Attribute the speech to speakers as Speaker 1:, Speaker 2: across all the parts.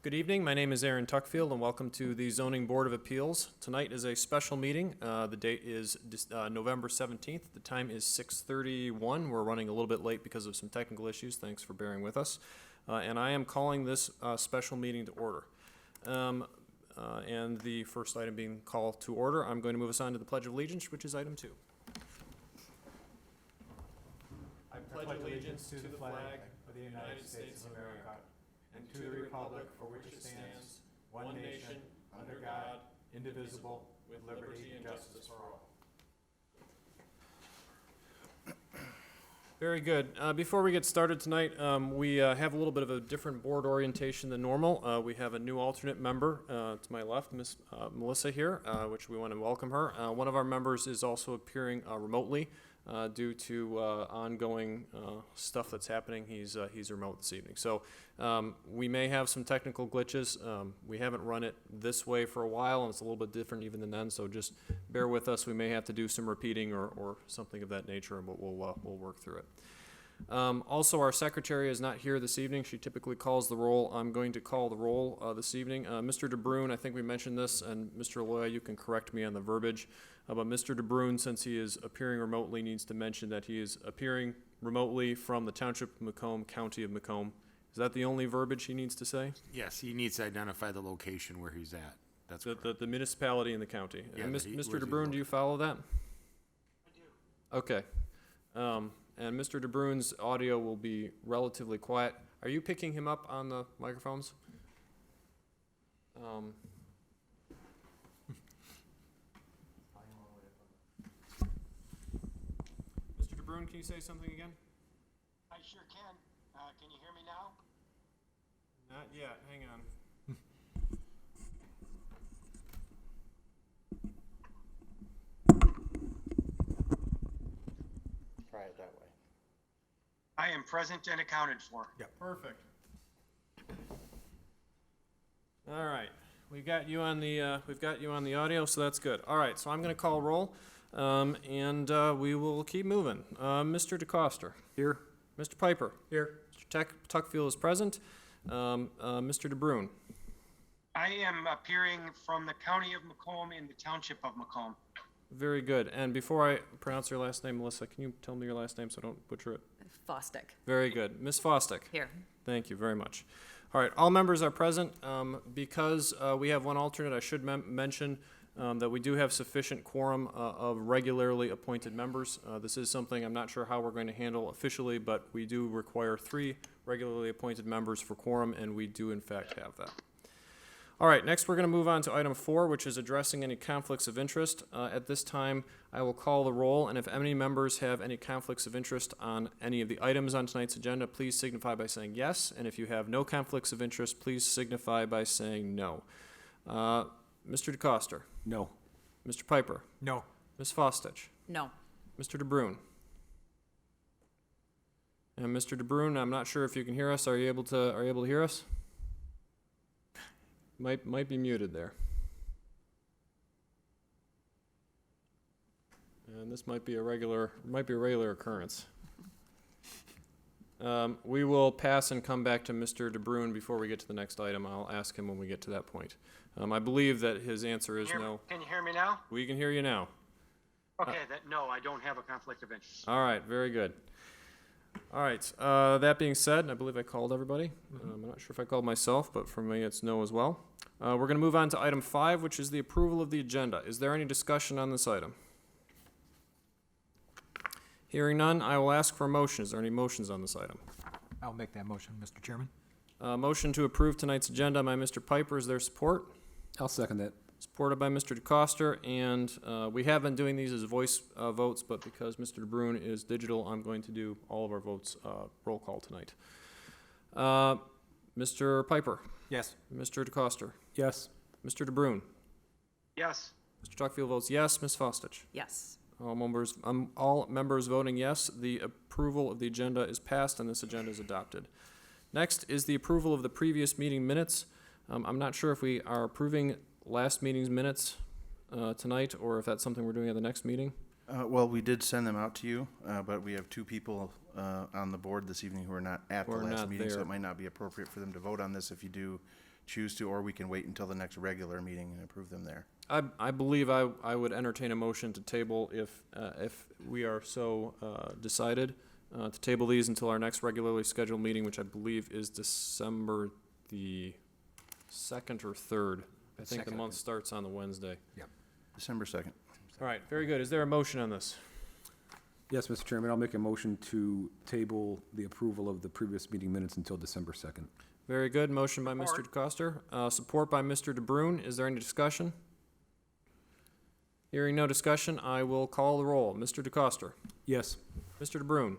Speaker 1: Good evening. My name is Aaron Tuckfield, and welcome to the Zoning Board of Appeals. Tonight is a special meeting. The date is November 17th. The time is 6:31. We're running a little bit late because of some technical issues. Thanks for bearing with us. And I am calling this special meeting to order. And the first item being called to order, I'm going to move us on to the Pledge of Allegiance, which is item 2. I pledge allegiance to the flag of the United States of America, and to the republic for which it stands, one nation, under God, indivisible, with liberty and justice for all. Very good. Before we get started tonight, we have a little bit of a different board orientation than normal. We have a new alternate member to my left, Miss Melissa here, which we want to welcome her. One of our members is also appearing remotely due to ongoing stuff that's happening. He's remote this evening. So we may have some technical glitches. We haven't run it this way for a while, and it's a little bit different even than then, so just bear with us. We may have to do some repeating or something of that nature, but we'll work through it. Also, our secretary is not here this evening. She typically calls the roll. I'm going to call the roll this evening. Mr. DeBrune, I think we mentioned this, and Mr. Loya, you can correct me on the verbiage. But Mr. DeBrune, since he is appearing remotely, needs to mention that he is appearing remotely from the Township of Macomb, County of Macomb. Is that the only verbiage he needs to say?
Speaker 2: Yes, he needs to identify the location where he's at. That's
Speaker 1: the municipality and the county.
Speaker 2: Yeah,
Speaker 1: And
Speaker 2: that he-
Speaker 1: Mr.
Speaker 2: where's he
Speaker 1: DeBrune, do you follow that?
Speaker 3: I do.
Speaker 1: Okay. And Mr. DeBrune's audio will be relatively quiet. Are you picking him up on the microphones? Mr. DeBrune, can you say something again?
Speaker 3: I sure can. Can you hear me now?
Speaker 1: Not yet. Hang on.
Speaker 2: Try it that way.
Speaker 3: I am present and accounted for.
Speaker 1: Perfect. All right, we've got you on the audio, so that's good. All right, so I'm going to call roll, and we will keep moving. Mr. DeCoster. Here. Mr. Piper. Here. Mr. Tuckfield is present. Mr. DeBrune.
Speaker 3: I am appearing from the county of Macomb in the township of Macomb.
Speaker 1: Very good. And before I pronounce your last name, Melissa, can you tell me your last name so I don't butcher it?
Speaker 4: Fosdick.
Speaker 1: Very good. Ms. Fosdick.
Speaker 4: Here.
Speaker 1: Thank you very much. All right, all members are present. Because we have one alternate, I should mention that we do have sufficient quorum of regularly appointed members. This is something I'm not sure how we're going to handle officially, but we do require 3 regularly appointed members for quorum, and we do in fact have that. All right, next we're going to move on to item 4, which is addressing any conflicts of interest. At this time, I will call the roll, and if any members have any conflicts of interest on any of the items on tonight's agenda, please signify by saying yes, and if you have no conflicts of interest, please signify by saying no. Mr. DeCoster?
Speaker 2: No.
Speaker 1: Mr. Piper?
Speaker 2: No.
Speaker 1: Ms. Fostich?
Speaker 4: No.
Speaker 1: Mr. DeBrune? And Mr. DeBrune, I'm not sure if you can hear us. Are you able to hear us? Might be muted there. And this might be a regular occurrence. We will pass and come back to Mr. DeBrune before we get to the next item. I'll ask him when we get to that point. I believe that his answer is no.
Speaker 3: Can you hear me now?
Speaker 1: We can hear you now.
Speaker 3: Okay, no, I don't have a conflict of interest.
Speaker 1: All right, very good. All right, that being said, I believe I called everybody. I'm not sure if I called myself, but for me it's no as well. We're going to move on to item 5, which is the approval of the agenda. Is there any discussion on this item? Hearing none, I will ask for a motion. Is there any motions on this item?
Speaker 5: I'll make that motion, Mr. Chairman.
Speaker 1: Motion to approve tonight's agenda by Mr. Piper. Is there support?
Speaker 5: I'll second that.
Speaker 1: Supported by Mr. DeCoster, and we have been doing these as voice votes, but because Mr. DeBrune is digital, I'm going to do all of our votes roll call tonight. Mr. Piper?
Speaker 5: Yes.
Speaker 1: Mr. DeCoster?
Speaker 5: Yes.
Speaker 1: Mr. DeBrune?
Speaker 3: Yes.
Speaker 1: Mr. Tuckfield votes yes. Ms. Fostich?
Speaker 4: Yes.
Speaker 1: All members voting yes. The approval of the agenda is passed, and this agenda is adopted. Next is the approval of the previous meeting minutes. I'm not sure if we are approving last meeting's minutes tonight, or if that's something we're doing at the next meeting.
Speaker 6: Well, we did send them out to you, but we have 2 people on the board this evening who are not at the
Speaker 1: Who are
Speaker 6: last
Speaker 1: not
Speaker 6: meeting, so
Speaker 1: there.
Speaker 6: it might not be appropriate for them to vote on this if you do choose to, or we can wait until the next regular meeting and approve them there.
Speaker 1: I believe I would entertain a motion to table if we are so decided, to table these until our next regularly scheduled meeting, which I believe is December the 2nd or 3rd. I think the
Speaker 5: Second.
Speaker 1: month starts on the Wednesday.
Speaker 6: December 2nd.
Speaker 1: All right, very good. Is there a motion on this?
Speaker 5: Yes, Mr. Chairman, I'll make a motion to table the approval of the previous meeting minutes until December 2nd.
Speaker 1: Very good. Motion by Mr. DeCoster, support by Mr. DeBrune. Is there any discussion? Hearing no discussion, I will call the roll. Mr. DeCoster,
Speaker 5: Yes.
Speaker 1: Mr. DeBrune,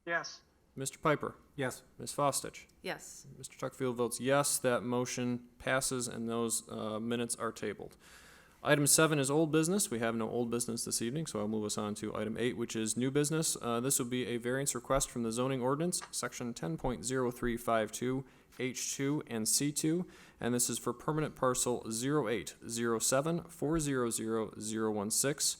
Speaker 3: Yes.
Speaker 1: Mr. Piper,
Speaker 5: Yes.
Speaker 1: Ms. Fostich.
Speaker 4: Yes.
Speaker 1: Mr. Tuckfield votes yes. That motion passes and those minutes are tabled. Item 7 is old business. We have no old business this evening, so I'll move us on to item 8, which is new business. This will be a variance request from the zoning ordinance, section 10.0352, H2 and C2, and this is for permanent parcel 0807400016.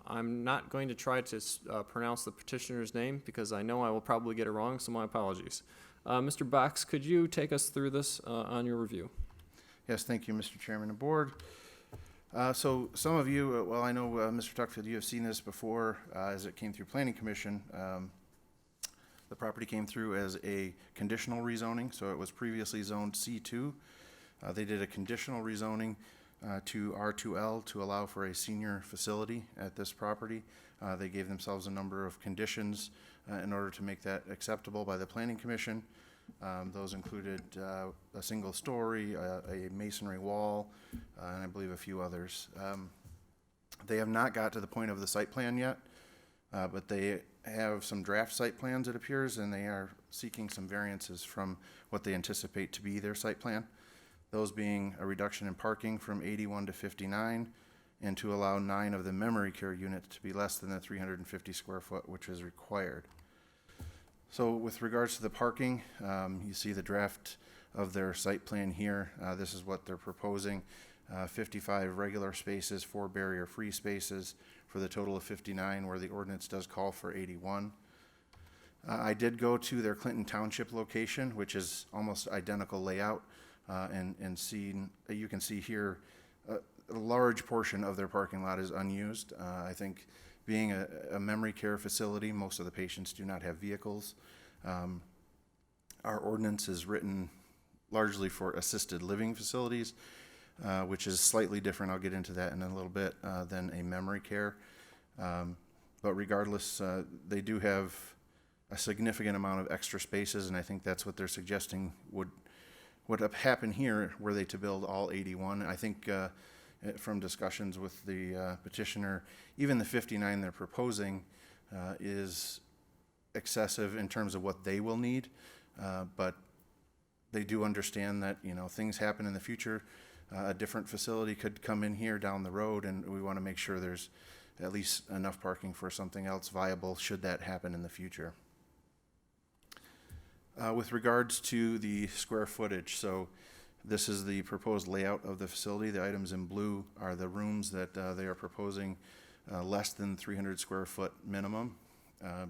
Speaker 1: I'm not going to try to pronounce the petitioner's name because I know I will probably get it wrong, so my apologies. Mr. Box, could you take us through this on your review?
Speaker 6: Yes, thank you, Mr. Chairman and Board. So some of you, well, I know, Mr. Tuckfield, you have seen this before as it came through Planning Commission. The property came through as a conditional rezoning, so it was previously zoned C2. They did a conditional rezoning to R2L to allow for a senior facility at this property. They gave themselves a number of conditions in order to make that acceptable by the Planning Commission. Those included a single story, a masonry wall, and I believe a few others. They have not got to the point of the site plan yet, but they have some draft site plans, it appears, and they are seeking some variances from what they anticipate to be their site plan. Those being a reduction in parking from 81 to 59, and to allow 9 of the memory care units to be less than the 350 square foot, which is required. So with regards to the parking, you see the draft of their site plan here. This is what they're proposing. 55 regular spaces, 4 barrier-free spaces for the total of 59, where the ordinance does call for 81. I did go to their Clinton Township location, which is almost identical layout, and you can see here a large portion of their parking lot is unused. I think being a memory care facility, most of the patients do not have vehicles. Our ordinance is written largely for assisted living facilities, which is slightly different, I'll get into that in a little bit, than a memory care. But regardless, they do have a significant amount of extra spaces, and I think that's what they're suggesting would happen here were they to build all 81. I think from discussions with the petitioner, even the 59 they're proposing is excessive in terms of what they will need, but they do understand that, you know, things happen in the future. A different facility could come in here down the road, and we want to make sure there's at least enough parking for something else viable should that happen in the future. With regards to the square footage, so this is the proposed layout of the facility. The items in blue are the rooms that they are proposing less than 300 square foot minimum.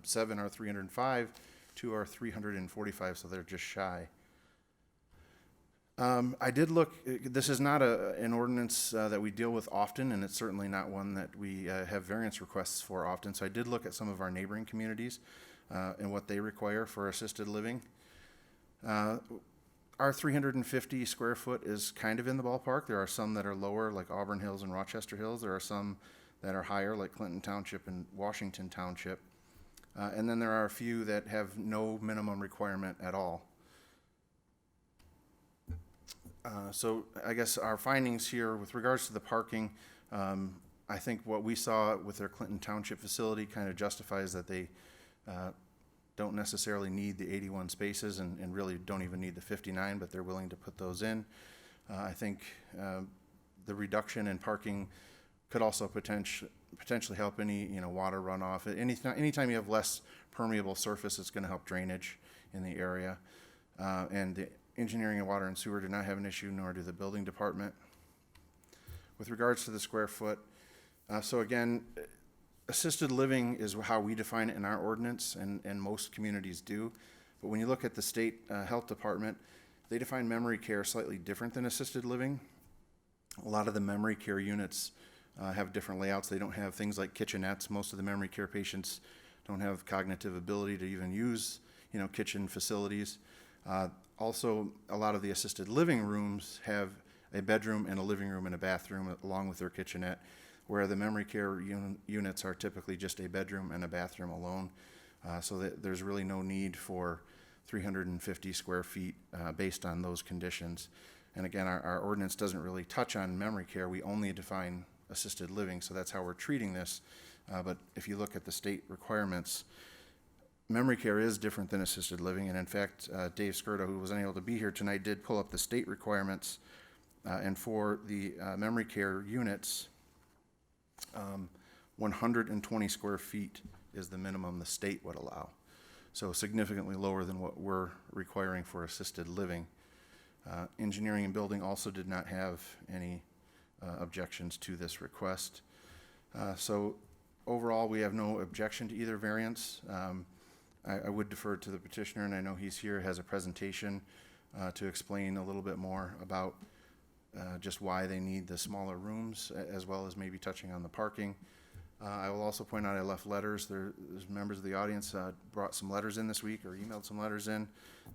Speaker 6: 7 are 305, 2 are 345, so they're just shy. I did look, this is not an ordinance that we deal with often, and it's certainly not one that we have variance requests for often, so I did look at some of our neighboring communities and what they require for assisted living. Our 350 square foot is kind of in the ballpark. There are some that are lower, like Auburn Hills and Rochester Hills. There are some that are higher, like Clinton Township and Washington Township. And then there are a few that have no minimum requirement at all. So I guess our findings here with regards to the parking, I think what we saw with their Clinton Township facility kind of justifies that they don't necessarily need the 81 spaces and really don't even need the 59, but they're willing to put those in. I think the reduction in parking could also potentially help any water runoff. Anytime you have less permeable surface, it's going to help drainage in the area. And the engineering and water and sewer do not have an issue, nor do the building department. With regards to the square foot, so again, assisted living is how we define it in our ordinance, and most communities do. But when you look at the state health department, They define memory care slightly different than assisted living. A lot of the memory care units have different layouts. They don't have things like kitchenettes. Most of the memory care patients don't have cognitive ability to even use, kitchen facilities. Also, a lot of the assisted living rooms have a bedroom and a living room and a bathroom along with their kitchenette, where the memory care units are typically just a bedroom and a bathroom alone. So that there's really no need for 350 square feet based on those conditions. And again, our ordinance doesn't really touch on memory care. We only define assisted living, so that's how we're treating this. But if you look at the state requirements, memory care is different than assisted living. And in fact, Dave Skirta, who was unable to be here tonight, did pull up the state requirements. And for the memory care units, 120 square feet is the minimum the state would allow. So significantly lower than what we're requiring for assisted living. Engineering and building also did not have any objections to this request. So overall, we have no objection to either variance. I would defer to the petitioner, and I know he's here, has a presentation to explain a little bit more about just why they need the smaller rooms, as well as maybe touching on the parking. I will also point out I left letters. There's members of the audience brought some letters in this week or emailed some letters in.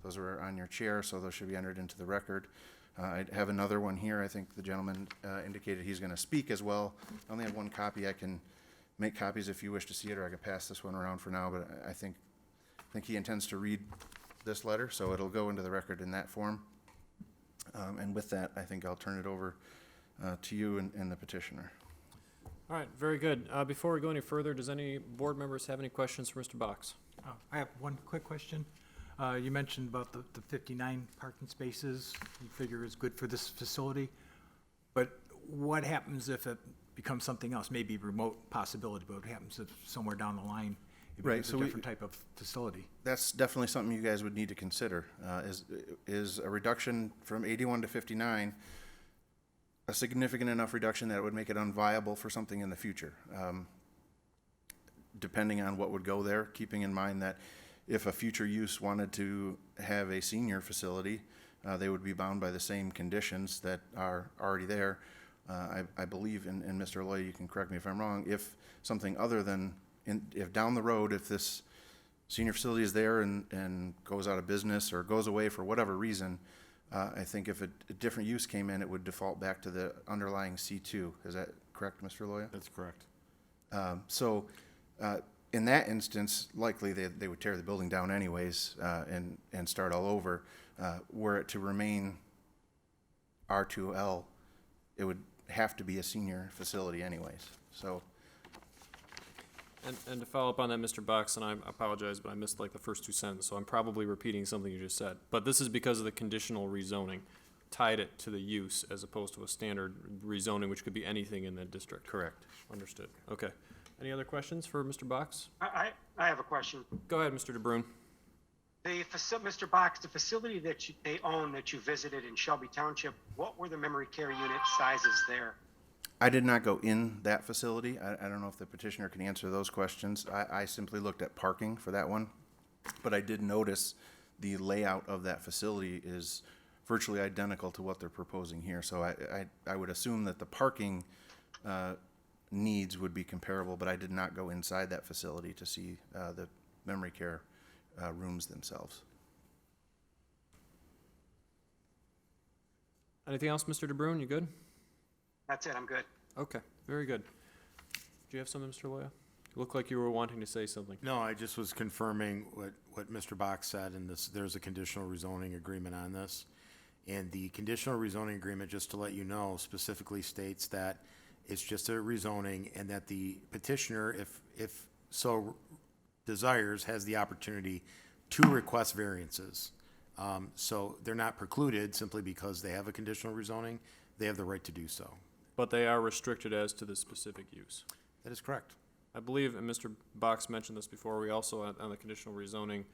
Speaker 6: Those are on your chair, so those should be entered into the record. I have another one here. I think the gentleman indicated he's going to speak as well. I only have one copy. I can make copies if you wish to see it, or I could pass this one around for now, but I think he intends to read this letter, so it'll go into the record in that form. And with that, I think I'll turn it over to you and the petitioner.
Speaker 1: All right, very good. Before we go any further, does any board members have any questions for Mr. Box?
Speaker 4: I have one quick question. You mentioned about the 59 parking spaces you figure is good for this facility, but what happens if it becomes something else, maybe remote possibility, but what happens if somewhere down the line it
Speaker 6: Right,
Speaker 4: becomes
Speaker 6: so
Speaker 4: a
Speaker 6: we-
Speaker 4: different type of facility?
Speaker 6: That's definitely something you guys would need to consider. Is a reduction from 81 to 59 a significant enough reduction that it would make it unviable for something in the future? Depending on what would go there, keeping in mind that if a future use wanted to have a senior facility, they would be bound by the same conditions that are already there. I believe, and Mr. Loy, you can correct me if I'm wrong, if something other than, if down the road, if this senior facility is there and goes out of business or goes away for whatever reason, I think if a different use came in, it would default back to the underlying C2. Is that correct, Mr. Loya?
Speaker 2: That's correct.
Speaker 6: So in that instance, likely they would tear the building down anyways and start all over. Were it to remain R2L, it would have to be a senior facility anyways. So
Speaker 1: And to follow up on that, Mr. Box, and I apologize, but I missed like the first two sentences, so I'm probably repeating something you just said. But this is because of the conditional rezoning, tied it to the use as opposed to a standard rezoning, which could be anything in the district.
Speaker 6: correct.
Speaker 1: Understood. Okay. Any other questions for Mr. Box?
Speaker 3: I have a question.
Speaker 1: Go ahead, Mr. DeBrune.
Speaker 3: Mr. Box, the facility that they own that you visited in Shelby Township, what were the memory care unit sizes there?
Speaker 6: I did not go in that facility. I don't know if the petitioner can answer those questions. I simply looked at parking for that one. But I did notice the layout of that facility is virtually identical to what they're proposing here. So I would assume that the parking needs would be comparable, but I did not go inside that facility to see the memory care rooms themselves.
Speaker 1: Anything else, Mr. DeBrune? You good?
Speaker 3: That's it, I'm good.
Speaker 1: Okay, very good. Do you have something, Mr. Loya? You look like you were wanting to say something.
Speaker 2: No, I just was confirming what Mr. Box said, and there's a conditional rezoning agreement on this. And the conditional rezoning agreement, just to let you know, specifically states that it's just a rezoning and that the petitioner, if so desires, has the opportunity to request variances. So they're not precluded simply because they have a conditional rezoning. They have the right to do so.
Speaker 1: But they are restricted as to the specific use.
Speaker 2: That is correct.
Speaker 1: I believe, and Mr. Box mentioned this before, we also, on the conditional rezoning,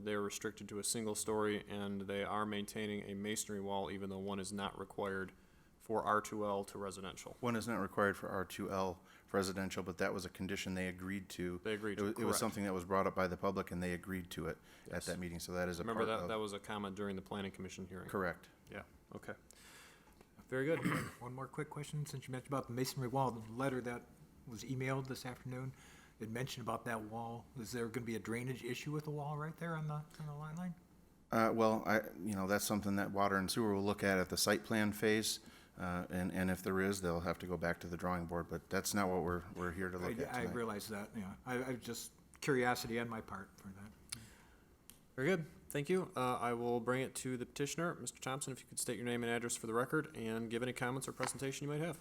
Speaker 1: they are restricted to a single story, and they are maintaining a masonry wall, even though one is not required for R2L to residential.
Speaker 6: One is not required for R2L residential, but that was a condition they agreed to.
Speaker 1: They agreed
Speaker 6: It
Speaker 1: to,
Speaker 6: was,
Speaker 1: correct.
Speaker 6: something that was brought up by the public, and they agreed to it at that meeting, so that is a part
Speaker 1: Remember
Speaker 6: of.
Speaker 1: that, that was a comment during the planning commission hearing.
Speaker 6: Correct.
Speaker 1: Yeah, okay. Very good.
Speaker 4: One more quick question, since you mentioned about the masonry wall, the letter that was emailed this afternoon, it mentioned about that wall. Is there gonna be a drainage issue with the wall right there on the lot line?
Speaker 6: Well, that's something that Water and Sewer will look at the site plan phase, and if there is, they'll have to go back to the drawing board, but that's not what we're here to look at
Speaker 4: I
Speaker 6: tonight.
Speaker 4: realize that, yeah. I just curiosity on my part for that.
Speaker 1: Very good. Thank you. I will bring it to the petitioner. Mr. Thompson, if you could state your name and address for the record and give any comments or presentation you might have.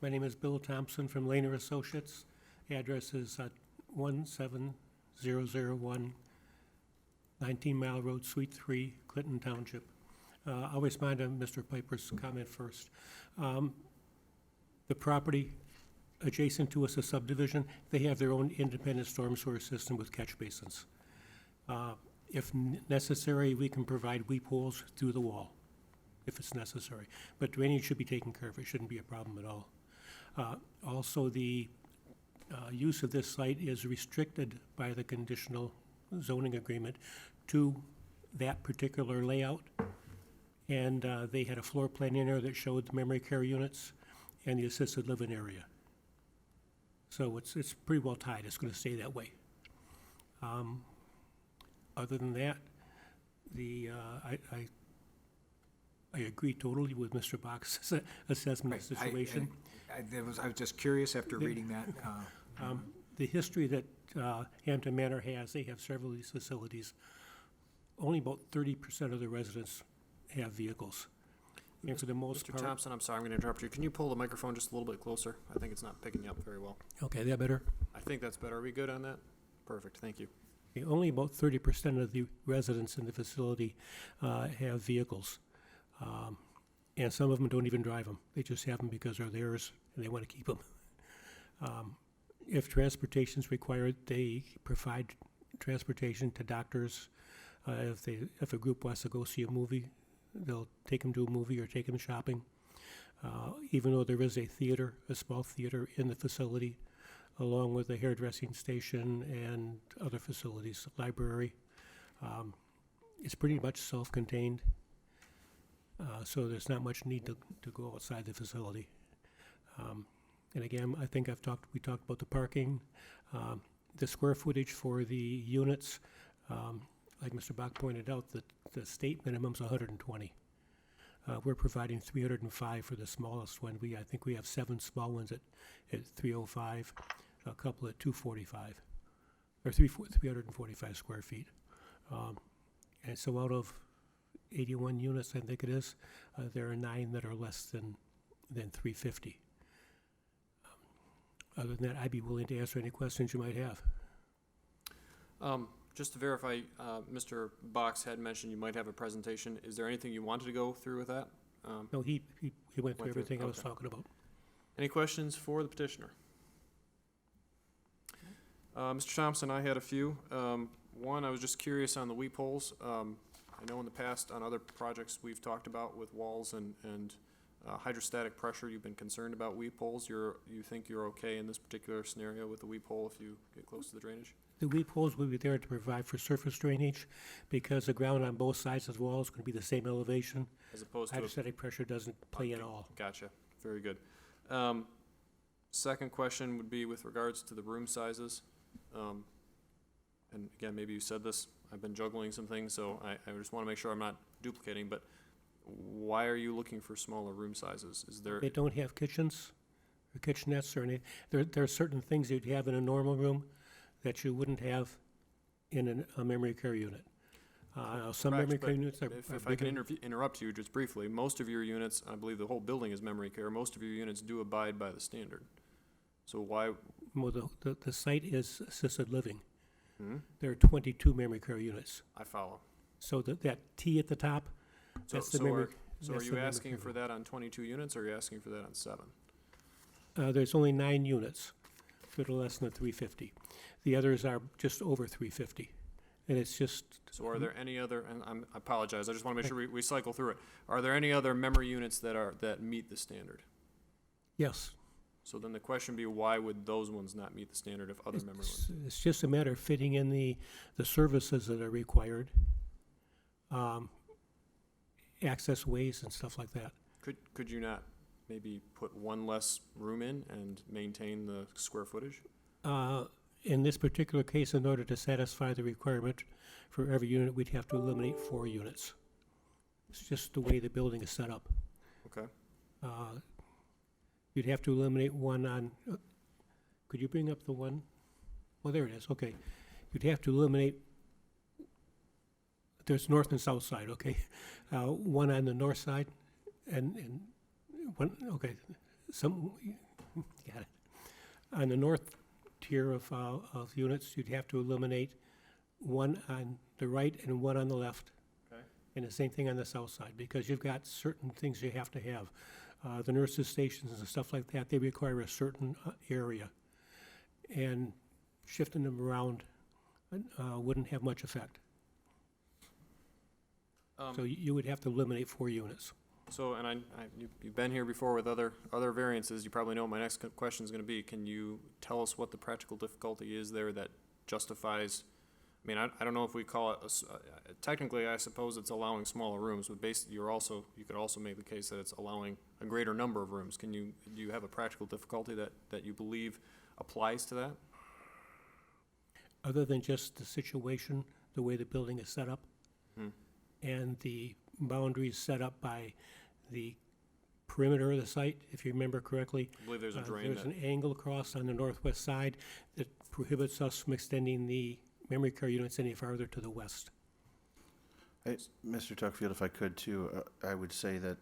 Speaker 7: My name is Bill Thompson from Laner Associates. Address is 17001 19 Mile Road, Suite 3, Clinton Township. I'll respond to Mr. Piper's comment first. The property adjacent to us, a subdivision, they have their own independent storm sewer system with catch basins. If necessary, we can provide weep holes through the wall, if it's necessary. But drainage should be taken care of. It shouldn't be a problem at all. Also, the use of this site is restricted by the conditional zoning agreement to that particular layout. And they had a floor plan in there that showed the memory care units and the assisted living area. So it's pretty well tied. It's going to stay that way. Other than that, I agree totally with Mr. Bach's assessment of the situation.
Speaker 4: I was just curious after reading that.
Speaker 7: The history that Hampton Manor has, they have several of these facilities. Only about 30% of the residents have vehicles. And for the most
Speaker 1: Mr.
Speaker 7: part.
Speaker 1: Thompson, I'm sorry, I'm going to interrupt you. Can you pull the microphone just a little bit closer? I think it's not picking you up very well.
Speaker 7: Okay, that better?
Speaker 1: I think that's better. Are we good on that? Perfect, thank you.
Speaker 7: Okay, only about 30% of the residents in the facility have vehicles. And some of them don't even drive them. They just have them because they're theirs and they want to keep them. If transportation is required, they provide transportation to doctors. If a group wants to go see a movie, they'll take them to a movie or take them shopping. Even though there is a theater, a small theater in the facility, along with a hairdressing station and other facilities, library. It's pretty much self-contained, so there's not much need to go outside the facility. And again, I think we talked about the parking, the square footage for the units. Like Mr. Bach pointed out, the state minimum's 120. We're providing 305 for the smallest one. I think we have 7 small ones at 305, a couple at 245, or 345 square feet. And so out of 81 units, I think it is, there are 9 that are less than 350. Other than that, I'd be willing to answer any questions you might have.
Speaker 1: Just to verify, Mr. Box had mentioned you might have a presentation. Is there anything you wanted to go through with that?
Speaker 7: No, he went through
Speaker 1: Went through,
Speaker 7: everything I was
Speaker 1: okay.
Speaker 7: talking about.
Speaker 1: Any questions for the petitioner? Mr. Thompson, I had a few. One, I was just curious on the weep holes. I know in the past on other projects we've talked about with walls and hydrostatic pressure, you've been concerned about weep holes. You think you're okay in this particular scenario with the weep hole if you get close to the drainage?
Speaker 7: The weep holes will be there to provide for surface drainage because the ground on both sides of the wall is going to be the same elevation.
Speaker 1: As opposed to
Speaker 7: Hydrostatic pressure doesn't play at all.
Speaker 1: Gotcha. Very good. Second question would be with regards to the room sizes. And again, maybe you said this, I've been juggling some things, so I just want to make sure I'm not duplicating, but why are you looking for smaller room sizes? Is there,
Speaker 7: They don't have kitchens or kitchenettes or any, there are certain things you'd have in a normal room that you wouldn't have in a memory care unit. Some
Speaker 1: correct,
Speaker 7: memory
Speaker 1: but
Speaker 7: care units are
Speaker 1: if I can
Speaker 7: bigger.
Speaker 1: interrupt you just briefly, most of your units, I believe the whole building is memory care, most of your units do abide by the standard. So why,
Speaker 7: Well, the site is assisted living.
Speaker 1: hmm?
Speaker 7: There are 22 memory care units.
Speaker 1: I follow.
Speaker 7: So that T at the top,
Speaker 1: So,
Speaker 7: that's the
Speaker 1: so
Speaker 7: memory.
Speaker 1: are, so are
Speaker 7: that's
Speaker 1: you
Speaker 7: the memory
Speaker 1: asking
Speaker 7: care
Speaker 1: for
Speaker 7: unit.
Speaker 1: that on 22 units, or are you asking for that on 7?
Speaker 7: There's only 9 units, a little less than 350. The others are just over 350. And it's just,
Speaker 1: So are there any other, and I apologize, I just want to make sure we cycle through it. Are there any other memory units that meet the standard?
Speaker 7: yes,
Speaker 1: So then the question be, why would those ones not meet the standard if other memory ones?
Speaker 7: It's just a matter of fitting in the services that are required, access ways and stuff like that.
Speaker 1: Could you not maybe put one less room in and maintain the square footage?
Speaker 7: In this particular case, in order to satisfy the requirement for every unit, we'd have to eliminate 4 units. It's just the way the building is set up.
Speaker 1: Okay.
Speaker 7: You'd have to eliminate one on, could you bring up the one? Well, there it is, okay. You'd have to eliminate, there's north and south side, okay? One on the north side and one, okay, got it. On the north tier of units, you'd have to eliminate one on the right and one on the left.
Speaker 1: Okay.
Speaker 7: And the same thing on the south side, because you've got certain things you have to have. The nurses' stations and stuff like that, they require a certain area. And shifting them around wouldn't have much effect. So you would have to eliminate 4 units.
Speaker 1: So, and you've been here before with other variances, you probably know what my next question is gonna be. Can you tell us what the practical difficulty is there that justifies, I mean, I don't know if we call it, technically, I suppose it's allowing smaller rooms, but basically, you could also make the case that it's allowing a greater number of rooms. Do you have a practical difficulty that you believe applies to that?
Speaker 7: Other than just the situation, the way the building is set up, and the boundaries set up by the perimeter of the site, if you remember correctly.
Speaker 1: I believe there's a drain
Speaker 7: There's
Speaker 1: that,
Speaker 7: an angle across on the northwest side that prohibits us from extending the memory care units any farther to the west.
Speaker 6: Mr. Tuckfield, if I could too, I would say that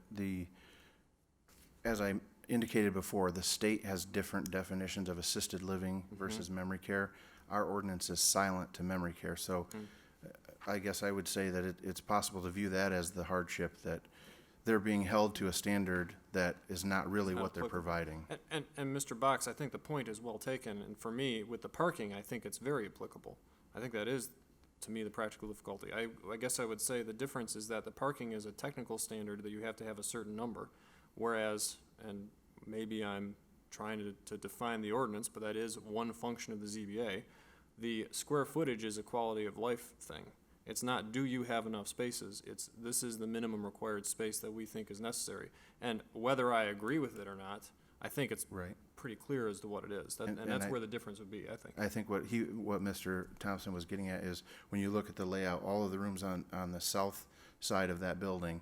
Speaker 6: as I indicated before, the state has different definitions of assisted living versus memory care. Our ordinance is silent to memory care, so I guess I would say that it's possible to view that as the hardship, that they're being held to a standard that is not really what they're providing.
Speaker 1: and Mr. Box, I think the point is well taken, and for me, with the parking, I think it's very applicable. I think that is, to me, the practical difficulty. I guess I would say the difference is that the parking is a technical standard that you have to have a certain number, whereas, and maybe I'm trying to define the ordinance, but that is one function of the ZBA. The square footage is a quality of life thing. It's not, do you have enough spaces? It's, this is the minimum required space that we think is necessary. And whether I agree with it or not, I think it's
Speaker 6: Right.
Speaker 1: pretty clear as to what it is. And that's where the difference would be, I think.
Speaker 6: I think what Mr. Thompson was getting at is, when you look at the layout, all of the rooms on the south side of that building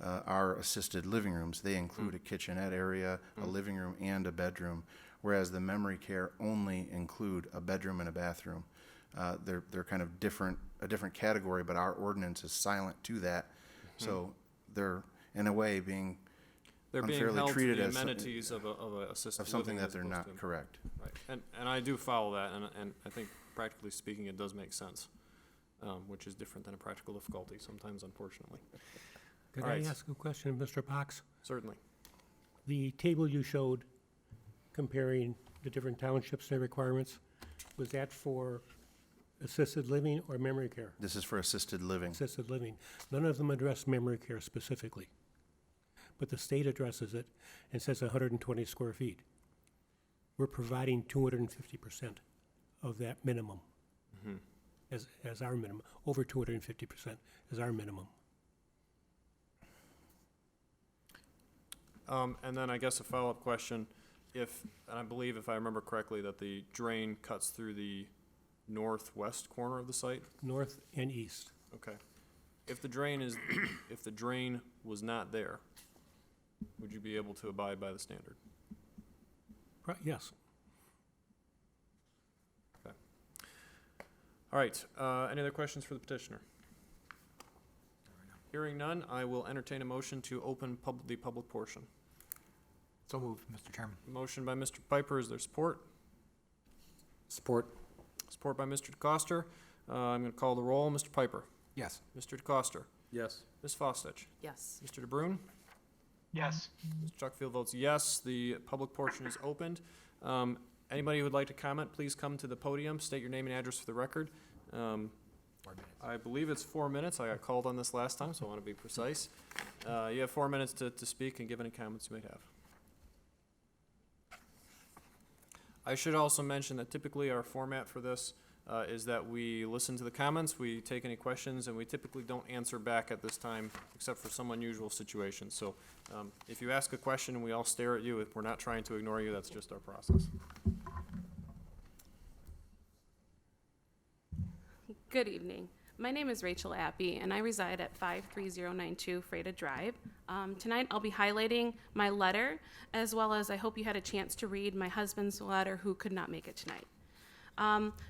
Speaker 6: are assisted living rooms. They include a kitchenette area, a living room, and a bedroom, whereas the memory care only include a bedroom and a bathroom. They're kind of a different category, but our ordinance is silent to that. So they're, in a way, being
Speaker 1: They're being
Speaker 6: unfairly
Speaker 1: held to
Speaker 6: treated
Speaker 1: the
Speaker 6: as
Speaker 1: amenities of a assisted
Speaker 6: of something
Speaker 1: living
Speaker 6: that
Speaker 1: as
Speaker 6: they're
Speaker 1: opposed
Speaker 6: not
Speaker 1: to-
Speaker 6: correct.
Speaker 1: Right, and I do follow that, and I think practically speaking, it does make sense, which is different than a practical difficulty sometimes, unfortunately.
Speaker 7: Could
Speaker 1: All
Speaker 7: I
Speaker 1: right.
Speaker 7: ask a question, Mr. Box?
Speaker 1: Certainly.
Speaker 7: The table you showed comparing the different townships and their requirements, was that for assisted living or memory care?
Speaker 6: This is for assisted living.
Speaker 7: Assisted living. None of them address memory care specifically. But the state addresses it and says 120 square feet. We're providing 250% of that minimum as our minimum, over 250% as our minimum.
Speaker 1: And then I guess a follow-up question, and I believe if I remember correctly, that the drain cuts through the northwest corner of the site?
Speaker 7: North and east.
Speaker 1: Okay. If the drain was not there, would you be able to abide by the standard?
Speaker 7: Yes.
Speaker 1: Okay. All right, any other questions for the petitioner? Hearing none, I will entertain a motion to open the public portion.
Speaker 4: So moved, Mr. Chairman.
Speaker 1: Motion by Mr. Piper, is there support?
Speaker 5: Support.
Speaker 1: Support by Mr. DeCoster. I'm going to call the roll. Mr. Piper.
Speaker 4: Yes.
Speaker 1: Mr. DeCoster.
Speaker 5: Yes.
Speaker 1: Ms. Fostich.
Speaker 8: Yes.
Speaker 1: Mr. DeBrune.
Speaker 3: Yes.
Speaker 1: Mr. Chuckfield votes yes. The public portion is opened. Anybody who would like to comment, please come to the podium. State your name and address for the record. I believe it's 4 minutes. I got called on this last time, so I want to be precise. You have 4 minutes to speak and give any comments you might have. I should also mention that typically our format for this is that we listen to the comments, we take any questions, and we typically don't answer back at this time, except for some unusual situations. So if you ask a question and we all stare at you, if we're not trying to ignore you, that's just our process.
Speaker 8: Good evening. My name is Rachel Appy, and I reside at 53092 Freda Drive. Tonight, I'll be highlighting my letter, as well as I hope you had a chance to read my husband's letter, who could not make it tonight.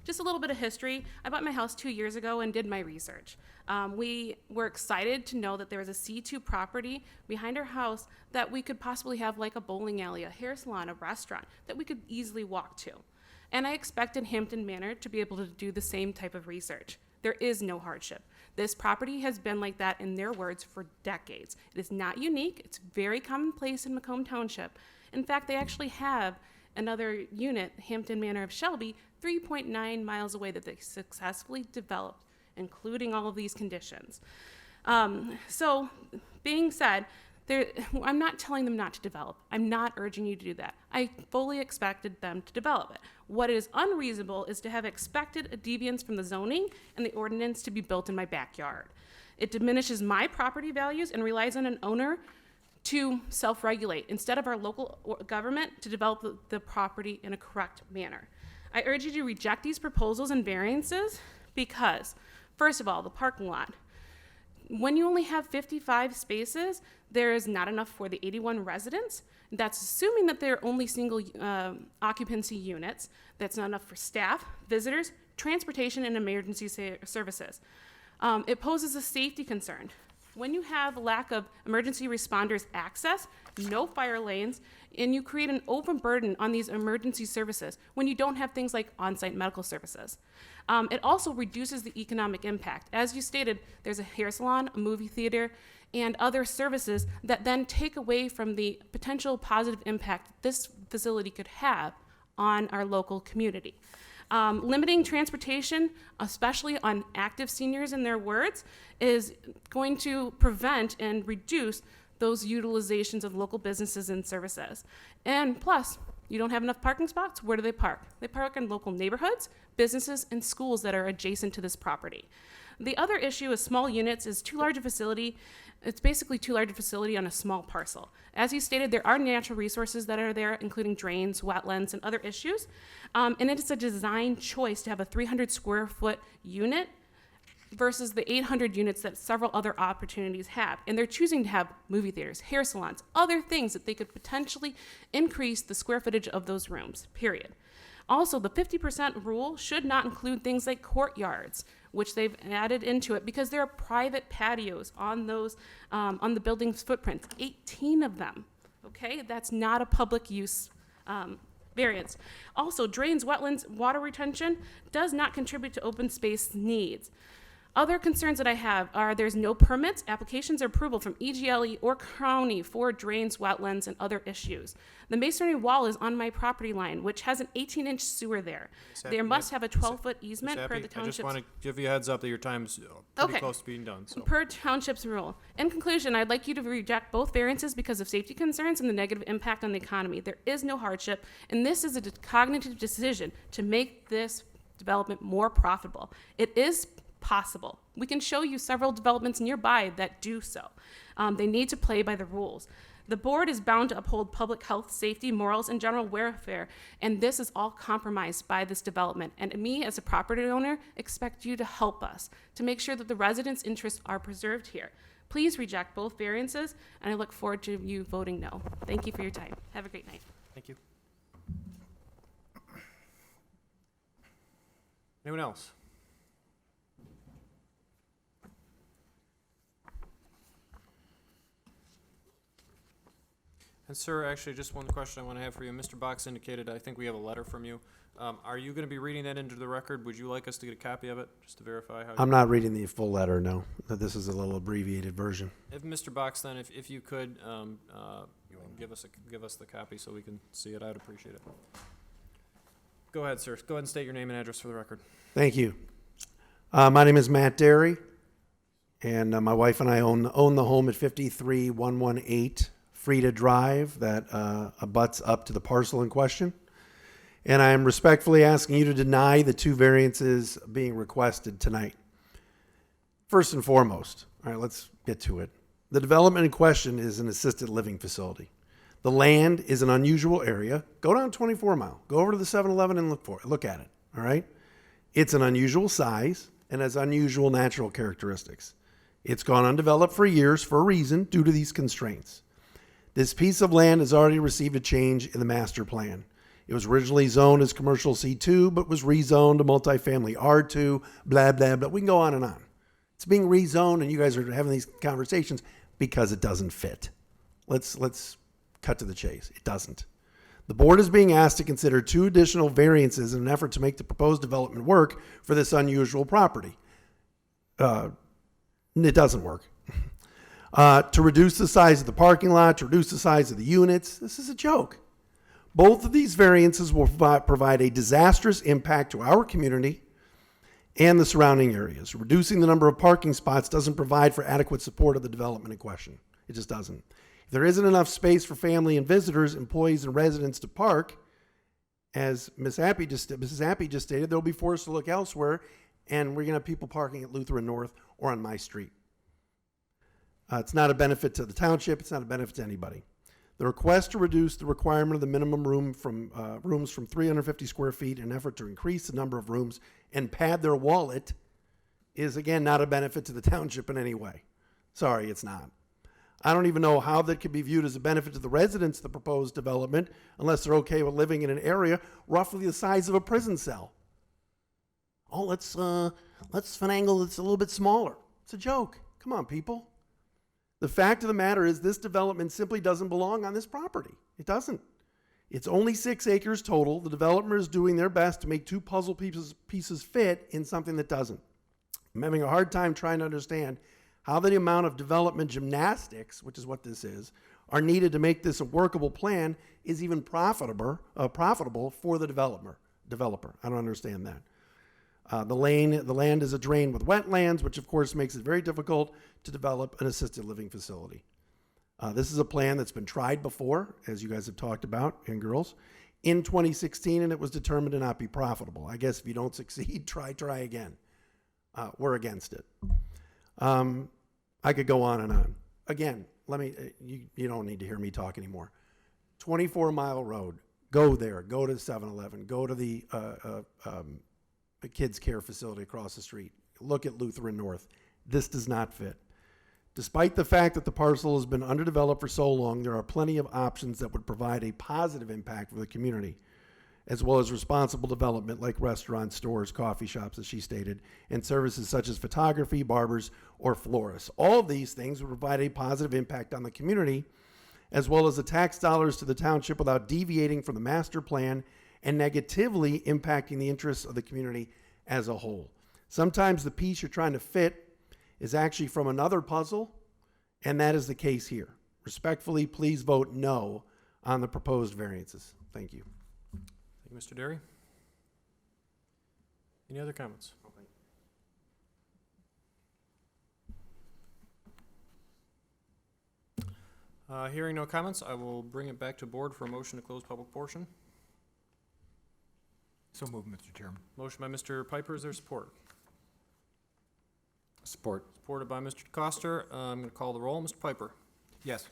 Speaker 8: Just a little bit of history. I bought my house 2 years ago and did my research. We were excited to know that there was a C2 property behind our house that we could possibly have like a bowling alley, a hair salon, a restaurant that we could easily walk to. And I expected Hampton Manor to be able to do the same type of research. There is no hardship. This property has been like that, in their words, for decades. It is not unique. It's very commonplace in Macomb Township. In fact, they actually have another unit, Hampton Manor of Shelby, 3.9 miles away that they successfully developed, including all of these conditions. So, being said, I'm not telling them not to develop. I'm not urging you to do that. I fully expected them to develop it. What is unreasonable is to have expected a deviance from the zoning and the ordinance to be built in my backyard. It diminishes my property values and relies on an owner to self-regulate instead of our local government to develop the property in a correct manner. I urge you to reject these proposals and variances because, first of all, the parking lot. When you only have 55 spaces, there is not enough for the 81 residents. That's assuming that they're only single occupancy units. That's not enough for staff, visitors, transportation, and emergency services. It poses a safety concern. When you have lack of emergency responders access, no fire lanes, and you create an overburden on these emergency services when you don't have things like on-site medical services. It also reduces the economic impact. As you stated, there's a hair salon, a movie theater, and other services that then take away from the potential positive impact this facility could have on our local community. Limiting transportation, especially on active seniors in their words, is going to prevent and reduce those utilizations of local businesses and services. And plus, you don't have enough parking spots, where do they park? They park in local neighborhoods, businesses, and schools that are adjacent to this property. The other issue with small units is too large a facility. It's basically too large a facility on a small parcel. As you stated, there are natural resources that are there, including drains, wetlands, and other issues. And it is a design choice to have a 300 square foot unit versus the 800 units that several other opportunities have. And they're choosing to have movie theaters, hair salons, other things that they could potentially increase the square footage of those rooms, period. Also, the 50% rule should not include things like courtyards, which they've added into it because there are private patios on those, on the building's footprints, 18 of them, okay? That's not a public use variance. Also, drains, wetlands, water retention does not contribute to open space needs. Other concerns that I have are there's no permits, applications, or approval from EGLE or county for drains, wetlands, and other issues. The masonry wall is on my property line, which has an 18-inch sewer there. There must have a 12-foot easement per the
Speaker 1: I just
Speaker 8: township's.
Speaker 1: want to give you a heads up that your time's pretty
Speaker 8: Okay.
Speaker 1: close to being done. So.
Speaker 8: Per township's rule. In conclusion, I'd like you to reject both variances because of safety concerns and the negative impact on the economy. There is no hardship, and this is a cognitive decision to make this development more profitable. It is possible. We can show you several developments nearby that do so. They need to play by the rules. The board is bound to uphold public health, safety, morals, and general welfare, and this is all compromised by this development. And me, as a property owner, expect you to help us to make sure that the residents' interests are preserved here. Please reject both variances, and I look forward to you voting no. Thank you for your time. Have a great night.
Speaker 1: Thank you. Anyone else? And sir, actually, just one question I want to have for you. Mr. Box indicated, I think we have a letter from you. Are you going to be reading that into the record? Would you like us to get a copy of it, just to verify how?
Speaker 9: I'm not reading the full letter, no. This is a little abbreviated version.
Speaker 1: If Mr. Box, then, if you could give us the copy so we can see it, I'd appreciate it. Go ahead, sir. Go ahead and state your name and address for the record.
Speaker 9: Thank you. My name is Matt Derry, and my wife and I own the home at 53118 Freda Drive that abuts up to the parcel in question. and I am respectfully asking you to deny the 2 variances being requested tonight. First and foremost, all right, let's get to it. The development in question is an assisted living facility. The land is an unusual area. Go down 24 Mile. Go over to the 7-Eleven and look at it, all right? It's an unusual size and has unusual natural characteristics. It's gone undeveloped for years for a reason due to these constraints. This piece of land has already received a change in the master plan. It was originally zoned as commercial C2, but was rezoned to multifamily R2, blah, blah, blah. We can go on and on. It's being rezoned, and you guys are having these conversations because it doesn't fit. Let's cut to the chase. It doesn't. The board is being asked to consider 2 additional variances in an effort to make the proposed development work for this unusual property. It doesn't work. To reduce the size of the parking lot, to reduce the size of the units. This is a joke. Both of these variances will provide a disastrous impact to our community and the surrounding areas. Reducing the number of parking spots doesn't provide for adequate support of the development in question. It just doesn't. If there isn't enough space for family and visitors, employees, and residents to park, as Mrs. Appy just stated, they'll be forced to look elsewhere, and we're going to have people parking at Lutheran North or on my street. It's not a benefit to the township. It's not a benefit to anybody. The request to reduce the requirement of the minimum rooms from 350 square feet in an effort to increase the number of rooms and pad their wallet is, again, not a benefit to the township in any way. Sorry, it's not. I don't even know how that could be viewed as a benefit to the residents of the proposed development unless they're okay with living in an area roughly the size of a prison cell. Oh, let's finagle it's a little bit smaller. It's a joke. Come on, people. The fact of the matter is this development simply doesn't belong on this property. It doesn't. It's only 6 acres total. The developer is doing their best to make 2 puzzle pieces fit in something that doesn't. I'm having a hard time trying to understand how the amount of development gymnastics, which is what this is, are needed to make this a workable plan is even profitable for the developer. I don't understand that. The land is a drain with wetlands, which of course makes it very difficult to develop an assisted living facility. This is a plan that's been tried before, as you guys have talked about, and girls, in 2016, and it was determined to not be profitable. I guess if you don't succeed, try again. We're against it. I could go on and on. Again, you don't need to hear me talk anymore. 24 Mile Road, go there, go to the 7-Eleven, go to the kids' care facility across the street. Look at Lutheran North. This does not fit. Despite the fact that the parcel has been underdeveloped for so long, there are plenty of options that would provide a positive impact for the community, as well as responsible development like restaurants, stores, coffee shops, as she stated, and services such as photography, barbers, or florists. All of these things would provide a positive impact on the community, as well as the tax dollars to the township without deviating from the master plan and negatively impacting the interests of the community as a whole. Sometimes the piece you're trying to fit is actually from another puzzle, and that is the case here. Respectfully, please vote no on the proposed variances. Thank you.
Speaker 1: Thank you, Mr. Derry. Any other comments? Hearing no comments, I will bring it back to board for a motion to close public portion.
Speaker 4: So moved, Mr. Chairman.
Speaker 1: Motion by Mr. Piper. Is there support?
Speaker 5: Support.
Speaker 1: Supported by Mr. DeCoster. I'm going to call the roll. Mr. Piper.
Speaker 4: Yes.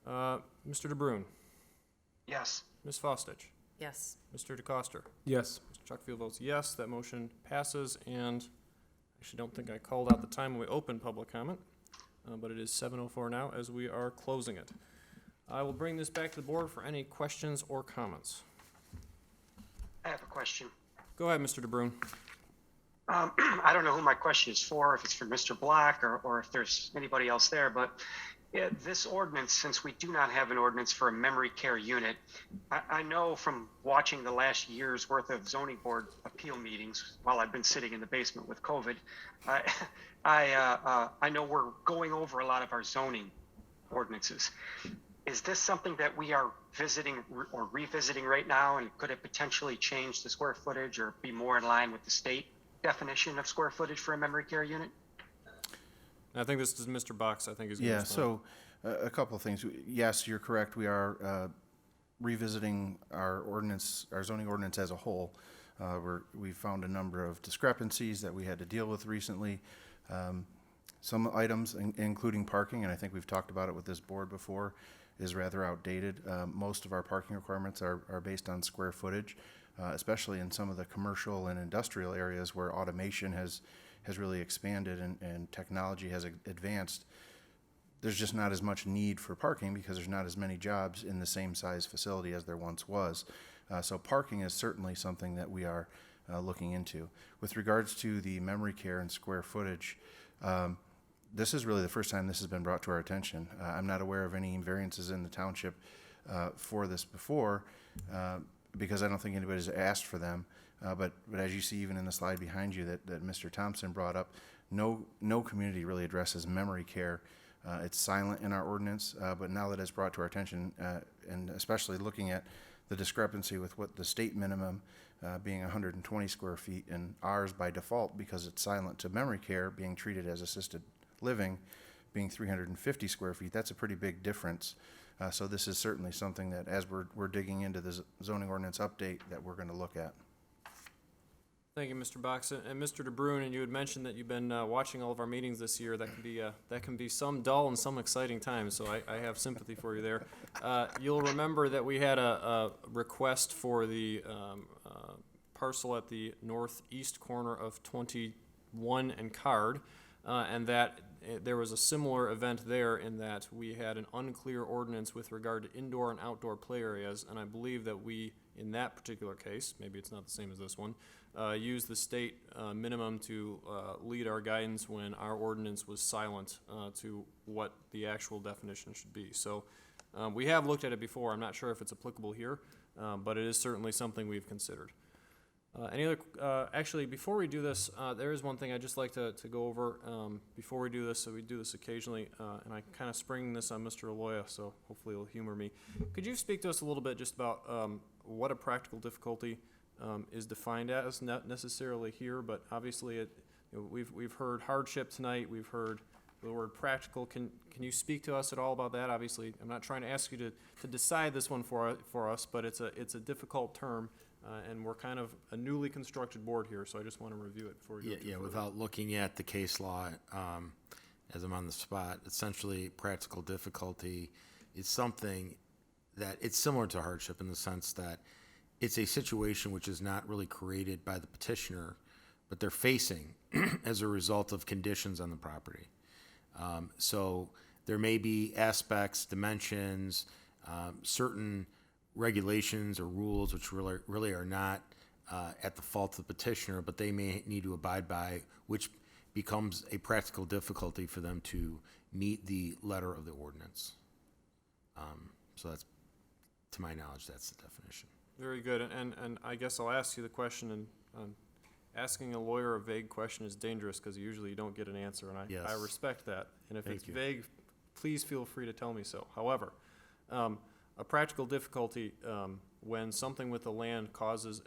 Speaker 1: Mr. DeBrune.
Speaker 3: Yes.
Speaker 1: Ms. Fostich.
Speaker 8: Yes.
Speaker 1: Mr. DeCoster.
Speaker 5: Yes.
Speaker 1: Mr. Chuckfield votes yes. That motion passes, and I actually don't think I called out the time when we opened public comment, but it is 7:04 now as we are closing it. I will bring this back to the board for any questions or comments.
Speaker 3: I have a question.
Speaker 1: Go ahead, Mr. DeBrune.
Speaker 3: I don't know who my question is for, if it's for Mr. Black or if there's anybody else there, but this ordinance, since we do not have an ordinance for a memory care unit, I know from watching the last year's worth of zoning board appeal meetings while I've been sitting in the basement with COVID, I know we're going over a lot of our zoning ordinances. Is this something that we are visiting or revisiting right now, and could it potentially change the square footage or be more in line with the state definition of square footage for a memory care unit?
Speaker 1: I think this is Mr. Box. I think is
Speaker 6: Yeah, so a couple of things. Yes, you're correct. We are revisiting our ordinance, our zoning ordinance as a whole. We found a number of discrepancies that we had to deal with recently. Some items, including parking, and I think we've talked about it with this board before, is rather outdated. Most of our parking requirements are based on square footage, especially in some of the commercial and industrial areas where automation has really expanded and technology has advanced. There's just not as much need for parking because there's not as many jobs in the same size facility as there once was. So parking is certainly something that we are looking into. With regards to the memory care and square footage, this is really the first time this has been brought to our attention. I'm not aware of any variances in the township for this before because I don't think anybody's asked for them. But as you see even in the slide behind you that Mr. Thompson brought up, no community really addresses memory care. It's silent in our ordinance, but now that it's brought to our attention, and especially looking at the discrepancy with what the state minimum being 120 square feet and ours by default, because it's silent to memory care being treated as assisted living, being 350 square feet, that's a pretty big difference. So this is certainly something that as we're digging into the zoning ordinance update that we're going to look at.
Speaker 1: Thank you, Mr. Box. And Mr. DeBruyne, and you had mentioned that you've been watching all of our meetings this year. That can be some dull and some exciting times, so I have sympathy for you there. You'll remember that we had a request for the parcel at the northeast corner of 21 and Card, and that there was a similar event there in that we had an unclear ordinance with regard to indoor and outdoor play areas, and I believe that we, in that particular case, maybe it's not the same as this one, used the state minimum to lead our guidance when our ordinance was silent to what the actual definition should be. So we have looked at it before. I'm not sure if it's applicable here, but it is certainly something we've considered. Any other, actually, before we do this, there is one thing I'd just like to go over before we do this. So we do this occasionally, and I kind of spring this on Mr. Aloya, so hopefully he'll humor me. Could you speak to us a little bit just about what a practical difficulty is defined as? Not necessarily here, but obviously we've heard hardship tonight. We've heard the word practical. Can you speak to us at all about that? Obviously, I'm not trying to ask you to decide this one for us, but it's a difficult term. And we're kind of a newly constructed board here, so I just want to review it before you go.
Speaker 2: Yeah, without looking at the case law, as I'm on the spot, essentially practical difficulty is something that it's similar to hardship in the sense that it's a situation which is not really created by the petitioner, but they're facing as a result of conditions on the property. So there may be aspects, dimensions, certain regulations or rules which really are not at the fault of the petitioner, but they may need to abide by, which becomes a practical difficulty for them to meet the letter of the ordinance. So that's, to my knowledge, that's the definition.
Speaker 1: Very good, and I guess I'll ask you the question, and asking a lawyer a vague question is dangerous because usually you don't get an answer, and
Speaker 2: Yes.
Speaker 1: I respect that. And if
Speaker 2: Thank
Speaker 1: it's
Speaker 2: you.
Speaker 1: vague, please feel free to tell me so. However, a practical difficulty when something with the land causes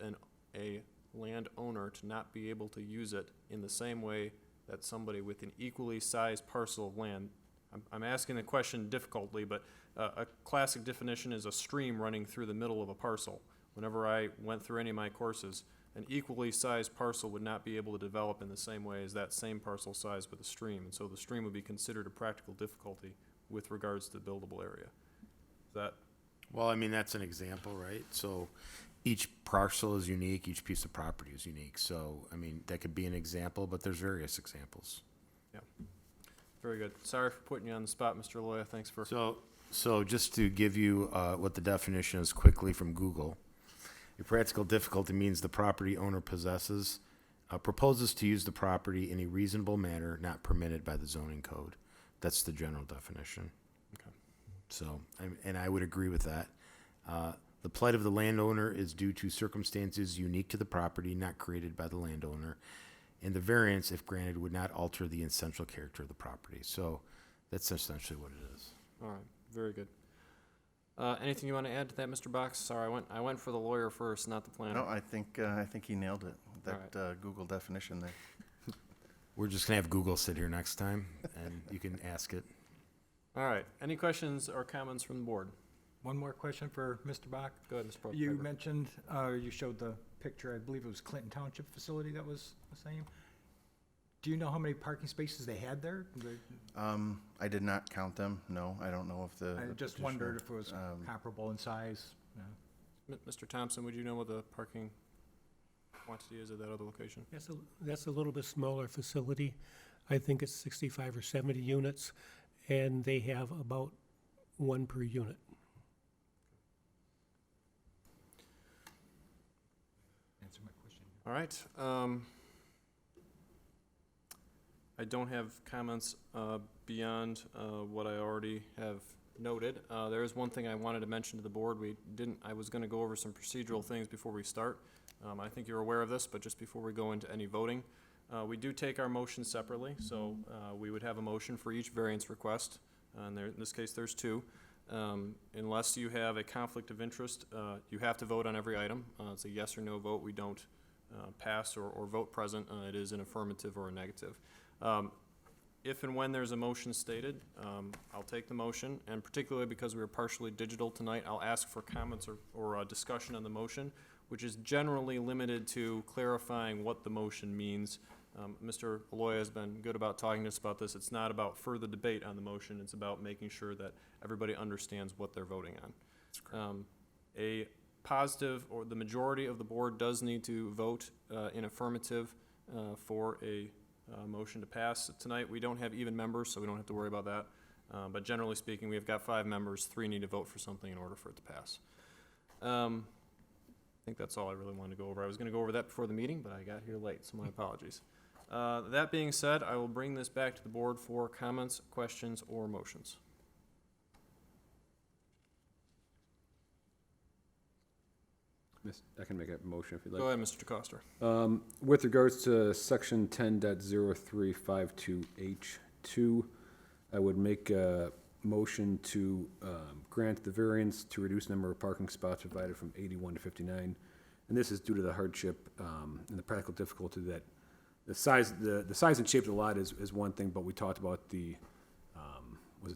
Speaker 1: a landowner to not be able to use it in the same way that somebody with an equally sized parcel of land. I'm asking the question difficultly, but a classic definition is a stream running through the middle of a parcel. Whenever I went through any of my courses, an equally sized parcel would not be able to develop in the same way as that same parcel size with a stream, and so the stream would be considered a practical difficulty with regards to the buildable area. Is that?
Speaker 2: Well, I mean, that's an example, right? So each parcel is unique, each piece of property is unique. So, I mean, that could be an example, but there's various examples.
Speaker 1: Yeah. Very good. Sorry for putting you on the spot, Mr. Loya. Thanks for.
Speaker 2: So just to give you what the definition is quickly from Google, a practical difficulty means the property owner proposes to use the property in a reasonable manner not permitted by the zoning code. That's the general definition.
Speaker 1: Okay.
Speaker 2: So, and I would agree with that. The plight of the landowner is due to circumstances unique to the property, not created by the landowner, and the variance, if granted, would not alter the essential character of the property. So that's essentially what it is.
Speaker 1: All right. Very good. Anything you want to add to that, Mr. Box? Sorry, I went for the lawyer first, not the planner.
Speaker 6: No, I think he nailed it. That Google definition there.
Speaker 2: We're just gonna have Google sit here next time, and you can ask it.
Speaker 1: All right. Any questions or comments from the board?
Speaker 4: One more question for Mr. Bach.
Speaker 1: Go ahead, Mr.
Speaker 4: You
Speaker 1: Piper.
Speaker 4: mentioned, you showed the picture, I believe it was Clinton Township facility that was the same. Do you know how many parking spaces they had there?
Speaker 6: I did not count them, no, I don't know if the.
Speaker 4: I
Speaker 6: the
Speaker 4: just
Speaker 6: petitioner,
Speaker 4: wondered if it was
Speaker 6: um,
Speaker 4: comparable in size.
Speaker 1: Mr. Thompson, would you know what the parking quantity is at that other location?
Speaker 7: That's a little bit smaller facility. I think it's 65 or 70 units, and they have about one per unit.
Speaker 4: Answer my question.
Speaker 1: All right. I don't have comments beyond what I already have noted. There is one thing I wanted to mention to the board. I was going to go over some procedural things before we start. I think you're aware of this, but just before we go into any voting, we do take our motions separately. So we would have a motion for each variance request. And in this case, there's two. Unless you have a conflict of interest, you have to vote on every item. It's a yes or no vote. We don't pass or vote present. It is an affirmative or a negative. If and when there's a motion stated, I'll take the motion, and particularly because we are partially digital tonight, I'll ask for comments or discussion on the motion, which is generally limited to clarifying what the motion means. Mr. Aloy has been good about talking to us about this. It's not about further debate on the motion. It's about making sure that everybody understands what they're voting on. A positive, or the majority of the board does need to vote in affirmative for a motion to pass. Tonight, we don't have even members, so we don't have to worry about that. But generally speaking, we have got 5 members. 3 need to vote for something in order for it to pass. I think that's all I really wanted to go over. I was going to go over that before the meeting, but I got here late, so my apologies. That being said, I will bring this back to the board for comments, questions, or motions.
Speaker 5: I can make a motion if you'd like.
Speaker 1: Go ahead, Mr. DeCoster.
Speaker 5: With regards to section 10.0352H2, I would make a motion to grant the variance to reduce number of parking spots provided from 81 to 59. And this is due to the hardship and the practical difficulty that the size and shape of the lot is one thing, but we talked about the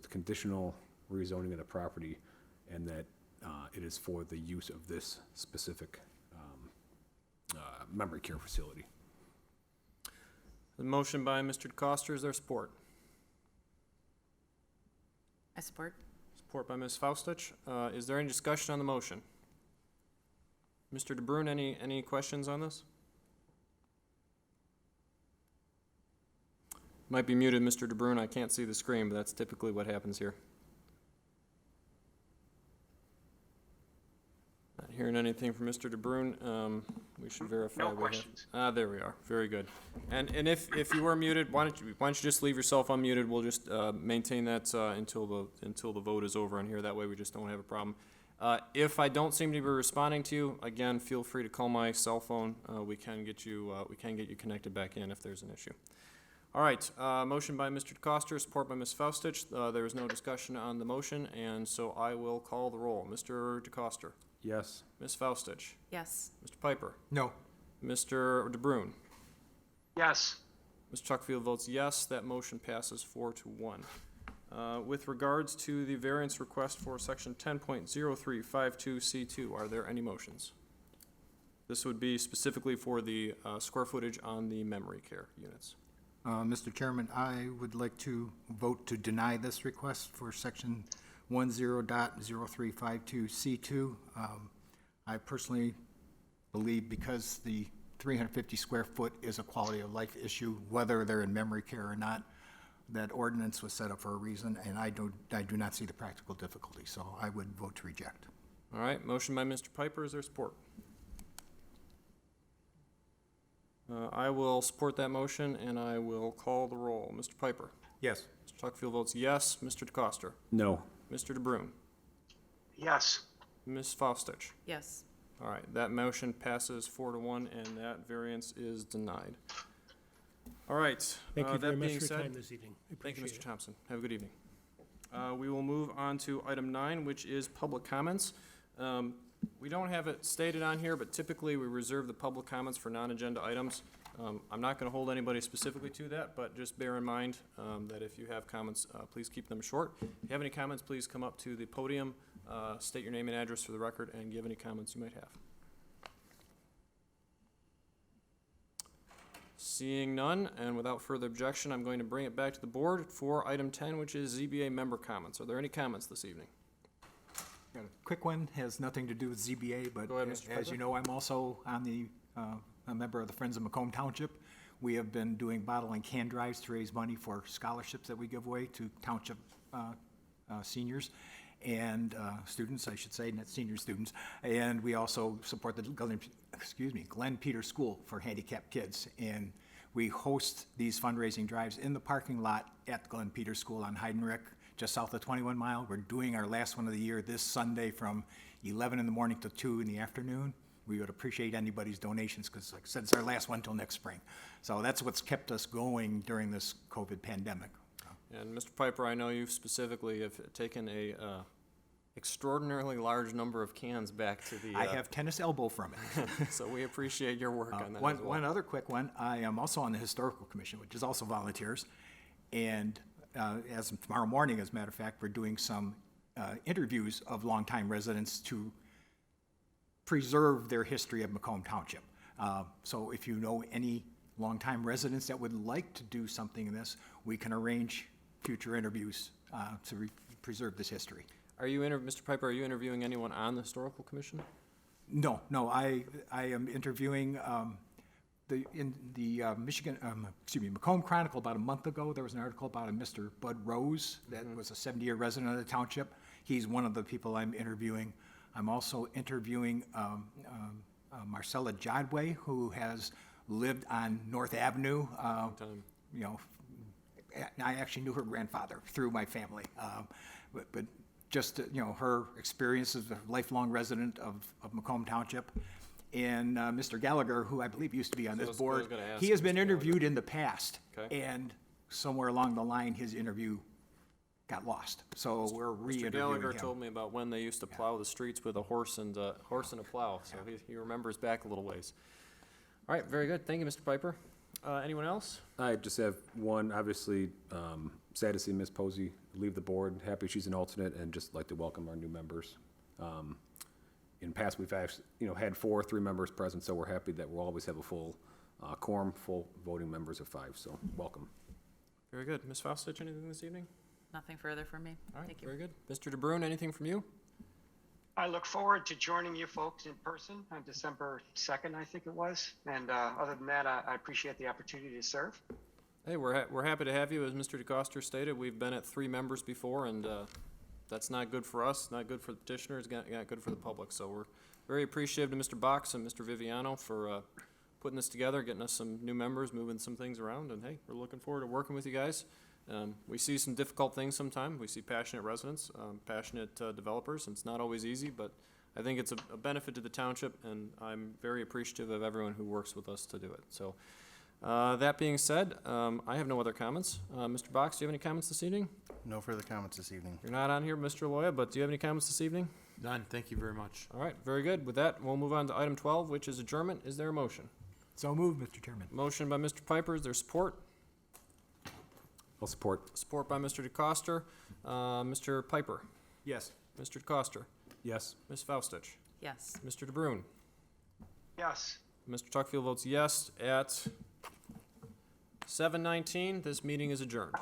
Speaker 5: conditional rezoning of the property, and that it is for the use of this specific memory care facility.
Speaker 1: The motion by Mr. DeCoster, is there support?
Speaker 10: I support.
Speaker 1: Support by Ms. Faustich. Is there any discussion on the motion? Mr. DeBrun, any questions on this? Might be muted, Mr. DeBrun. I can't see the screen, but that's typically what happens here. Not hearing anything from Mr. DeBrun. We should verify.
Speaker 3: No questions.
Speaker 1: There we are. Very good. And if you were muted, why don't you just leave yourself unmuted? We'll just maintain that until the vote is over on here. That way we just don't have a problem. If I don't seem to be responding to you, again, feel free to call my cell phone. We can get you connected back in if there's an issue. All right. Motion by Mr. DeCoster, support by Ms. Faustich. There is no discussion on the motion, and so I will call the roll. Mr. DeCoster.
Speaker 5: Yes.
Speaker 1: Ms. Faustich.
Speaker 10: Yes.
Speaker 1: Mr. Piper.
Speaker 4: No.
Speaker 1: Mr. DeBrun.
Speaker 3: Yes.
Speaker 1: Mr. Tuckfield votes yes. That motion passes 4-1. With regards to the variance request for section 10.0352C2, are there any motions? This would be specifically for the square footage on the memory care units.
Speaker 4: Mr. Chairman, I would like to vote to deny this request for section 10.0352C2. I personally believe because the 350 square foot is a quality of life issue, whether they're in memory care or not, that ordinance was set up for a reason, and I do not see the practical difficulty, so I would vote to reject.
Speaker 1: All right, motion by Mr. Piper. Is there support? I will support that motion, and I will call the roll. Mr. Piper.
Speaker 4: Yes.
Speaker 1: Mr. Tuckfield votes yes. Mr. DeCoster.
Speaker 5: No.
Speaker 1: Mr. DeBrun.
Speaker 3: Yes.
Speaker 1: Ms. Faustich.
Speaker 10: Yes.
Speaker 1: All right, that motion passes 4-1, and that variance is denied. All right.
Speaker 7: Thank you very
Speaker 1: that
Speaker 7: much
Speaker 1: being
Speaker 7: for your
Speaker 1: said,
Speaker 7: time this evening. I
Speaker 1: thank you,
Speaker 7: appreciate
Speaker 1: Mr.
Speaker 7: it.
Speaker 1: Thompson. Have a good evening. We will move on to item 9, which is public comments. We don't have it stated on here, but typically we reserve the public comments for non-agenda items. I'm not going to hold anybody specifically to that, but just bear in mind that if you have comments, please keep them short. If you have any comments, please come up to the podium state your name and address for the record and give any comments you might have. Seeing none, and without further objection, I'm going to bring it back to the board for item 10, which is ZBA member comments. Are there any comments this evening?
Speaker 4: Got a quick one, has nothing to do with ZBA, but
Speaker 1: Go ahead, Mr.
Speaker 4: as
Speaker 1: Piper.
Speaker 4: you know, I'm also on the, a member of the Friends of Macomb Township. We have been doing bottle and can drives to raise money for scholarships that we give away to township seniors and students, I should say, not senior students. And we also support the Glen Peters School for handicapped kids. And we host these fundraising drives in the parking lot at Glen Peters School on Heidenreich, just south of 21 Mile. We're doing our last one of the year this Sunday from 11 in the morning to 2 in the afternoon. We would appreciate anybody's donations because, like I said, it's our last one till next spring. So that's what's kept us going during this COVID pandemic.
Speaker 1: And Mr. Piper, I know you specifically have taken a extraordinarily large number of cans back to the.
Speaker 4: I have tennis elbow from it.
Speaker 1: So we appreciate your work on that
Speaker 4: One,
Speaker 1: as well.
Speaker 4: one other quick one, I am also on the Historical Commission, which is also volunteers. And as of tomorrow morning, as a matter of fact, we're doing some interviews of longtime residents to preserve their history of Macomb Township. So if you know any longtime residents that would like to do something in this, we can arrange future interviews to preserve this history.
Speaker 1: Are you, Mr. Piper, are you interviewing anyone on the Historical Commission?
Speaker 4: No, I am interviewing in the Macomb Chronicle about a month ago. There was an article about a Mr. Bud Rose that was a 70-year resident of the township. He's one of the people I'm interviewing. I'm also interviewing Marcella Jodway, who has lived on North Avenue. You know, I actually knew her grandfather through my family, but just, you know, her experience as a lifelong resident of Macomb Township. And Mr. Gallagher, who I believe used to be on
Speaker 1: So
Speaker 4: this
Speaker 1: that's what I
Speaker 4: board,
Speaker 1: was gonna ask,
Speaker 4: he has
Speaker 1: Mr.
Speaker 4: been
Speaker 1: Gallagher.
Speaker 4: interviewed in the past.
Speaker 1: Okay.
Speaker 4: And somewhere along the line, his interview got lost. So we're
Speaker 1: Mr.
Speaker 4: re-interviewing
Speaker 1: Gallagher
Speaker 4: him.
Speaker 1: told me about when they used to plow the streets with a horse and a plow, so he remembers back a little ways. All right, very good. Thank you, Mr. Piper. Anyone else?
Speaker 5: I just have one, obviously, sad to see Ms. Posey leave the board. Happy she's an alternate and just like to welcome our new members. In the past, we've actually, had 3 members present, so we're happy that we'll always have a full quorum, full voting members of 5, so welcome.
Speaker 1: Very good. Ms. Faustich, anything this evening?
Speaker 10: Nothing further from me.
Speaker 1: All right,
Speaker 10: Thank you.
Speaker 1: very good. Mr. DeBrune, anything from you?
Speaker 3: I look forward to joining you folks in person on December 2nd, I think it was. And other than that, I appreciate the opportunity to serve.
Speaker 1: Hey, we're happy to have you. As Mr. DeCoster stated, we've been at 3 members before, and that's not good for us, not good for the petitioner, it's not good for the public. So we're very appreciative to Mr. Box and Mr. Viviano for putting this together, getting us some new members, moving some things around, and hey, we're looking forward to working with you guys. We see some difficult things sometimes. We see passionate residents, passionate developers, and it's not always easy, but I think it's a benefit to the township, and I'm very appreciative of everyone who works with us to do it. So that being said, I have no other comments. Mr. Box, do you have any comments this evening?
Speaker 6: No further comments this evening.
Speaker 1: You're not on here, Mr. Loya, but do you have any comments this evening?
Speaker 2: None, thank you very much.
Speaker 1: All right, very good. With that, we'll move on to item 12, which is adjournment. Is there a motion?
Speaker 4: So moved, Mr. Chairman.
Speaker 1: Motion by Mr. Piper. Is there support?
Speaker 5: I'll support.
Speaker 1: Support by Mr. DeCoster. Mr. Piper.
Speaker 4: Yes.
Speaker 1: Mr. DeCoster.
Speaker 5: Yes.
Speaker 1: Ms. Faustich.
Speaker 10: Yes.
Speaker 1: Mr. DeBrune.
Speaker 3: Yes.
Speaker 1: Mr. Tuckfield votes yes at 7:19. This meeting is adjourned.